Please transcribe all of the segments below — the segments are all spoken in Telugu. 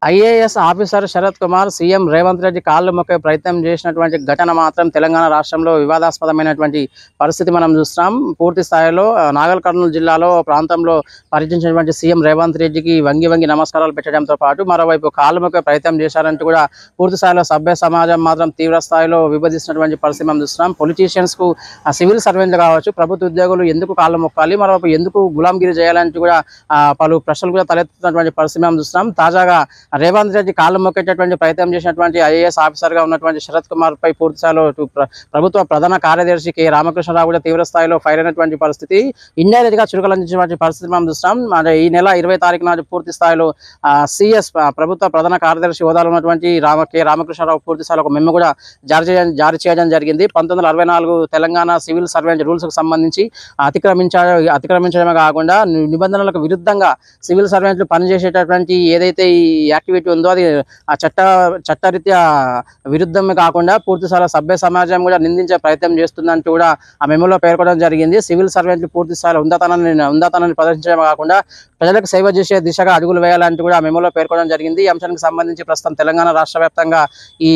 IAS officer Sharath Kumar CM Revanth Reddy కాళ్ళు మొక్కే ప్రయత్నం చేసినటువంటి ఘటన మాత్రం తెలంగాణ రాష్ట్రంలో వివాదాస్పదమైనటువంటి పరిస్థితి మనం చూస్తున్నాం. పూర్తి స్థాయిలో నాగర్ కర్నూలు జిల్లాలో ప్రాంతంలో పర్యటించినటువంటి సీఎం రేవంత్ రెడ్డికి వంగి నమస్కారాలు పెట్టడంతో పాటు మరోవైపు కాళ్ళు మొక్కే ప్రయత్నం చేశారంటూ కూడా పూర్తి స్థాయిలో సభ్య సమాజం మాత్రం తీవ్ర స్థాయిలో విభజిస్తున్నటువంటి పరిస్థితి మనం చూస్తున్నాం. పొలిటీషియన్స్ కు సివిల్ సర్వెంట్లు కావచ్చు, ప్రభుత్వ ఉద్యోగులు ఎందుకు కాళ్ళు మొక్కాలి, మరోవైపు ఎందుకు గులాంగిరి చేయాలంటూ కూడా పలు ప్రశ్నలు కూడా తలెత్తుతున్నటువంటి పరిస్థితి మనం చూస్తున్నాం. తాజాగా రేవంత్ రెడ్డి కాళ్ళు మొక్కేటటువంటి ప్రయత్నం చేసినటువంటి ఐఏఎస్ ఆఫీసర్ గా ఉన్నటువంటి శరత్ కుమార్ పై పూర్తి స్థాయిలో ప్రభుత్వ ప్రధాన కార్యదర్శి కె రామకృష్ణరావు కూడా తీవ్ర స్థాయిలో ఫైర్ అయినటువంటి పరిస్థితి, ఇండైరెక్ట్ గా చురుకలందించినటువంటి పరిస్థితి మనం చూస్తాం. ఈ నెల 20 తారీఖు నాడు పూర్తి స్థాయిలో సిఎస్ ప్రభుత్వ ప్రధాన కార్యదర్శి హోదాలో ఉన్నటువంటి కె రామకృష్ణరావు పూర్తి స్థాయిలో ఒక మెమో కూడా జారీ చేయడం జరిగింది. 1964 తెలంగాణ సివిల్ సర్వెంట్ రూల్స్ కు సంబంధించి అతిక్రమించడమే కాకుండా నిబంధనలకు విరుద్ధంగా సివిల్ సర్వెంట్లు పనిచేసేటటువంటి ఏదైతే ఈ యాక్టివిటీ ఉందో అది ఆ చట్టరీత్యా విరుద్ధమే కాకుండా పూర్తి స్థాయిలో సభ్య సమాజం కూడా నిందించే ప్రయత్నం చేస్తుందంటూ కూడా ఆ మెమోలో పేర్కొనడం జరిగింది. సివిల్ సర్వెంట్లు పూర్తి స్థాయిలో ఉందాతనాన్ని ప్రదర్శించడమే కాకుండా ప్రజలకు సేవ చేసే దిశగా అడుగులు వేయాలంటూ కూడా ఆ మెమోలో పేర్కొనడం జరిగింది. ఈ అంశానికి సంబంధించి ప్రస్తుతం తెలంగాణ రాష్ట్ర వ్యాప్తంగా ఈ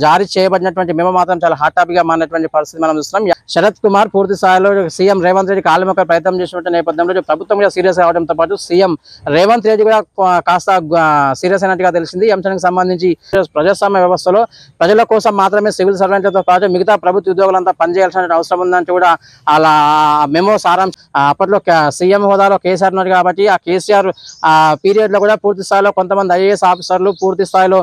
జారీ చేయబడినటువంటి మెమో మాత్రం చాలా హాట్ టాపిక్ గా మారినటువంటి పరిస్థితి మనం చూస్తున్నాం. శరత్ కుమార్ పూర్తి స్థాయిలో సీఎం రేవంత్ రెడ్డి కాళ్ళు మొక్కే ప్రయత్నం చేసినటువంటి నేపథ్యంలో ప్రభుత్వం కూడా సీరియస్ అవడంతో పాటు సీఎం రేవంత్ రెడ్డి కూడా కాస్త సీరియస్ అయినట్టుగా తెలిసింది. ఈ అంశానికి సంబంధించి ప్రజాస్వామ్య వ్యవస్థలో ప్రజల కోసం మాత్రమే సివిల్ సర్వెంట్లతో పాటు మిగతా ప్రభుత్వ ఉద్యోగులంతా పనిచేయాల్సిన అవసరం ఉందంటూ కూడా అలా మెమో సారాంశం అప్పట్లో సీఎం హోదాలో కేసీఆర్ ఉన్నారు కాబట్టి ఆ కేసీఆర్ పీరియడ్ లో కూడా పూర్తి స్థాయిలో కొంతమంది ఐఏఎస్ ఆఫీసర్లు పూర్తి స్థాయిలో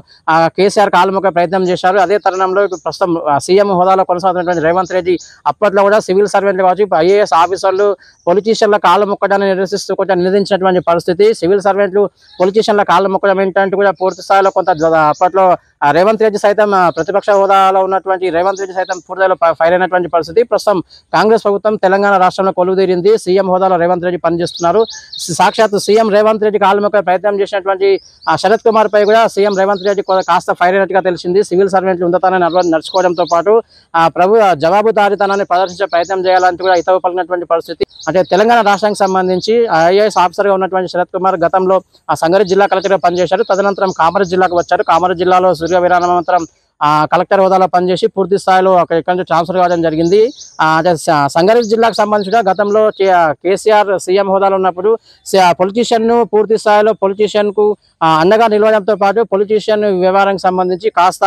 కేసీఆర్ కాళ్ళు మొక్కే ప్రయత్నం చేశారు. అదే తరుణంలో ప్రస్తుతం సీఎం హోదాలో కొనసాగుతున్నటువంటి రేవంత్ రెడ్డి అప్పట్లో కూడా సివిల్ సర్వెంట్లు కావచ్చు, ఐఏఎస్ ఆఫీసర్లు పొలిటీషియన్ల కాళ్ళు మొక్కడాన్ని నిరసిస్తూ కూడా నిలదించినటువంటి పరిస్థితి. సివిల్ సర్వెంట్లు పొలిటీషియన్ల కాళ్ళు మొక్కడం ఏంటంటూ కూడా పూర్తి స్థాయిలో కొంత అప్పట్లో రేవంత్ రెడ్డి సైతం ప్రతిపక్ష హోదాలో ఉన్నటువంటి రేవంత్ రెడ్డి సైతం పూర్తిలో ఫైర్ అయినటువంటి పరిస్థితి. ప్రస్తుతం కాంగ్రెస్ ప్రభుత్వం తెలంగాణ రాష్ట్రంలో కొలువుదీరింది. సీఎం హోదాలో రేవంత్ రెడ్డి పనిచేస్తున్నారు. సాక్షాత్ సీఎం రేవంత్ రెడ్డి కాళ్ళు మొక్కే ప్రయత్నం చేసినటువంటి శరత్ కుమార్ పై కూడా సీఎం రేవంత్ రెడ్డి కాస్త ఫైర్ అయినట్టుగా తెలిసింది. సివిల్ సర్వెంట్లు ఉందతాన్ని నడుచుకోవడంతో పాటు జవాబుదారీతనాన్ని ప్రదర్శించే ప్రయత్నం చేయాలంటూ కూడా హితవు పలికినటువంటి పరిస్థితి. అంటే తెలంగాణ రాష్ట్రానికి సంబంధించి ఐఏఎస్ ఆఫీసర్ గా ఉన్నటువంటి శరత్ కుమార్ గతంలో సంగారెడ్డి జిల్లా కలెక్టర్ గా పనిచేశారు. తదనంతరం కామారెడ్డి జిల్లాకు వచ్చారు. కామారెడ్డి జిల్లాలో సూర్య విరామానంతరం కలెక్టర్ హోదాలో పనిచేసి పూర్తి స్థాయిలో ఇక్కడ నుంచి ట్రాన్స్ఫర్ కావడం జరిగింది. సంగారెడ్డి జిల్లాకు సంబంధించిన గతంలో కేసీఆర్ సీఎం హోదాలో ఉన్నప్పుడు పొలిటీషియన్ ను పూర్తి స్థాయిలో పొలిటీషియన్ కు అండగా నిలవడంతో పాటు పొలిటీషియన్ వ్యవహారానికి సంబంధించి కాస్త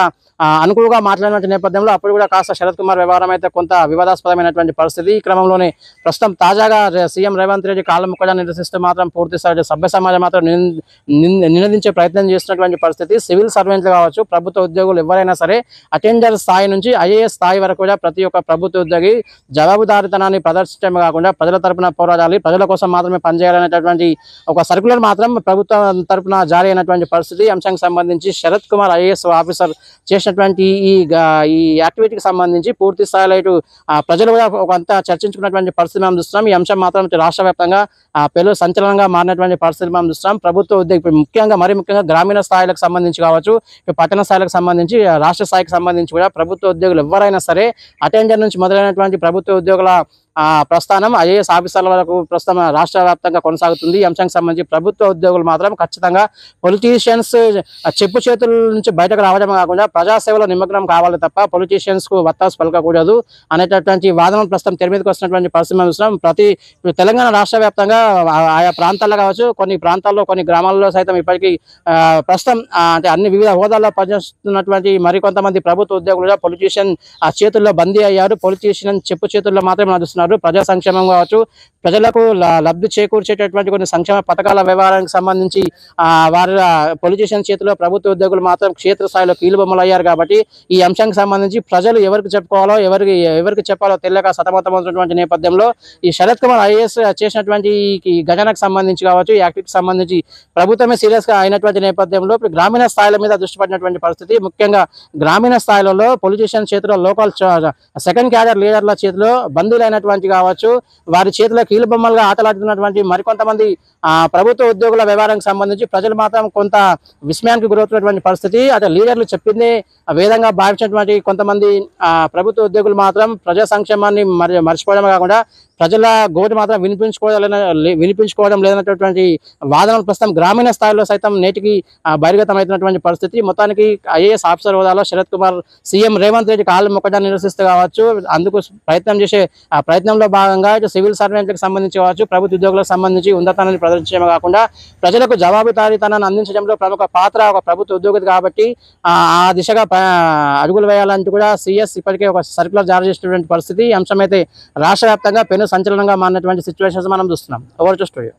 అనుకూలంగా మాట్లాడిన నేపథ్యంలో అప్పుడు కూడా కాస్త శరత్ కుమార్ వ్యవహారం అయితే కొంత వివాదాస్పదమైనటువంటి పరిస్థితి. ఈ క్రమంలోనే ప్రస్తుతం తాజాగా సీఎం రేవంత్ రెడ్డి కాళ్ళ మొక్కడాన్ని నిరసిస్తూ మాత్రం పూర్తి స్థాయి సభ్య సమాజం మాత్రం నినదించే ప్రయత్నం చేస్తున్నటువంటి పరిస్థితి. సివిల్ సర్వెంట్లు కావచ్చు, ప్రభుత్వ ఉద్యోగులు ఎవరైనా సరే అటెండర్ స్థాయి నుంచి ఐఏఎస్ స్థాయి వరకు కూడా ప్రతి ఒక్క ప్రభుత్వ ఉద్యోగి జవాబుదారీతనాన్ని ప్రదర్శించడమే కాకుండా ప్రజల తరపున పోరాడాలి, ప్రజల కోసం మాత్రమే పనిచేయాలనేటటువంటి ఒక సర్కులర్ మాత్రం ప్రభుత్వం తరపున జారీ అయినటువంటి పరిస్థితి. అంశానికి సంబంధించి శరత్ కుమార్ ఐఏఎస్ ఆఫీసర్ చేసినటువంటి ఈ యాక్టివిటీకి సంబంధించి పూర్తి స్థాయిలో ఇటు ప్రజలు కూడా కొంత చర్చించుకున్నటువంటి పరిస్థితి మనం చూస్తున్నాం. ఈ అంశం మాత్రం రాష్ట్ర వ్యాప్తంగా సంచలనంగా మారినటువంటి పరిస్థితి మనం చూస్తున్నాం. ప్రభుత్వ ఉద్యోగి ముఖ్యంగా గ్రామీణ స్థాయిలకు సంబంధించి కావచ్చు, పట్టణ స్థాయిలకు సంబంధించి, రాష్ట్ర స్థాయికి సంబంధించి కూడా ప్రభుత్వ ఉద్యోగులు ఎవరైనా సరే అటెండర్ నుంచి మొదలైనటువంటి ప్రభుత్వ ఉద్యోగుల ప్రస్థానం ఐఏఎస్ ఆఫీసర్ల వరకు ప్రస్తుతం రాష్ట్ర వ్యాప్తంగా కొనసాగుతుంది. ఈ అంశానికి సంబంధించి ప్రభుత్వ ఉద్యోగులు మాత్రం ఖచ్చితంగా పొలిటీషియన్స్ చెప్పు చేతుల నుంచి బయటకు రావడం కాకుండా ప్రజాసేవలో నిమగ్నం కావాలి తప్ప పొలిటీషియన్స్ కు వత్తాసు పలకకూడదు అనేటటువంటి వాదనలు ప్రస్తుతం తెర మీదకి వస్తున్నటువంటి పరిస్థితి మనం చూస్తున్నాం. తెలంగాణ రాష్ట్ర వ్యాప్తంగా ఆయా ప్రాంతాల్లో కావచ్చు, కొన్ని ప్రాంతాల్లో కొన్ని గ్రామాల్లో సైతం ఇప్పటికీ ప్రస్తుతం అంటే అన్ని వివిధ హోదాల్లో పనిచేస్తున్నటువంటి మరికొంతమంది ప్రభుత్వ ఉద్యోగులు పొలిటీషియన్ చేతుల్లో బందీ అయ్యారు. పొలిటీషియన్ చెప్పు చేతుల్లో మాత్రమే నడుస్తున్నారు. ప్రజా సంక్షేమం కావచ్చు, ప్రజలకు లబ్ధి చేకూర్చేటటువంటి కొన్ని సంక్షేమ పథకాల వ్యవహారానికి సంబంధించి వారి పొలిటీషియన్ చేతిలో ప్రభుత్వ ఉద్యోగులు మాత్రం క్షేత్రస్థాయిలో కీలుబొమ్మలు అయ్యారు. కాబట్టి ఈ అంశానికి సంబంధించి ప్రజలు ఎవరికి చెప్పుకోవాలో ఎవరికి చెప్పాలో తెలియక సతమతమవుతున్నటువంటి నేపథ్యంలో ఈ శరత్ కుమార్ ఐఏఎస్ చేసినటువంటి ఈ ఘటనకు సంబంధించి కావచ్చు, ఈ యాక్టివిటీకి సంబంధించి ప్రభుత్వమే సీరియస్ గా అయినటువంటి నేపథ్యంలో గ్రామీణ స్థాయిల మీద దృష్టి పడినటువంటి పరిస్థితి. ముఖ్యంగా గ్రామీణ స్థాయిలో పొలిటీషియన్ చేతిలో లోకల్ సెకండ్ క్యాడర్ లీడర్ల చేతిలో బంధువులైనటువంటి కావచ్చు, వారి చేతిలో కీలుబొమ్మలుగా ఆటలాడుతున్నటువంటి మరికొంతమంది ప్రభుత్వ ఉద్యోగుల వ్యవహారానికి సంబంధించి ప్రజలు మాత్రం కొంత విస్మయానికి గురవుతున్నటువంటి పరిస్థితి. అదే లీడర్లు చెప్పింది వేదంగా భావించినటువంటి కొంతమంది ప్రభుత్వ ఉద్యోగులు మాత్రం ప్రజా సంక్షేమాన్ని మర్చిపోవడమే కాకుండా ప్రజల గోటు మాత్రం వినిపించుకోవడం లేదన్నటువంటి వాదనలు ప్రస్తుతం గ్రామీణ స్థాయిలో సైతం నేటికి బహిర్గతమవుతున్నటువంటి పరిస్థితి. మొత్తానికి ఐఏఎస్ ఆఫీసర్ హోదాలో శరత్ కుమార్ సీఎం రేవంత్ రెడ్డి కాళ్ళు మొక్కడాన్ని నిరసిస్తూ కావచ్చు, అందుకు ప్రయత్నం చేసే ప్రయత్నంలో భాగంగా ఇటు సివిల్ సర్వెంట్లకు సంబంధించి కావచ్చు, ప్రభుత్వ ఉద్యోగులకు సంబంధించి ఉన్నతాన్ని ప్రదర్శించడమే కాకుండా ప్రజలకు జవాబుదారీతనాన్ని అందించడంలో ప్రముఖ పాత్ర ఒక ప్రభుత్వ ఉద్యోగి కాబట్టి ఆ దిశగా అడుగులు వేయాలంటూ కూడా సిఎస్ ఇప్పటికే ఒక సర్క్యులర్ జారీ చేసినటువంటి పరిస్థితి. అంశం అయితే రాష్ట్ర వ్యాప్తంగా పెను సంచలనంగా మారినటువంటి సిచ్యువేషన్స్ మనం చూస్తున్నాం. Over to studio.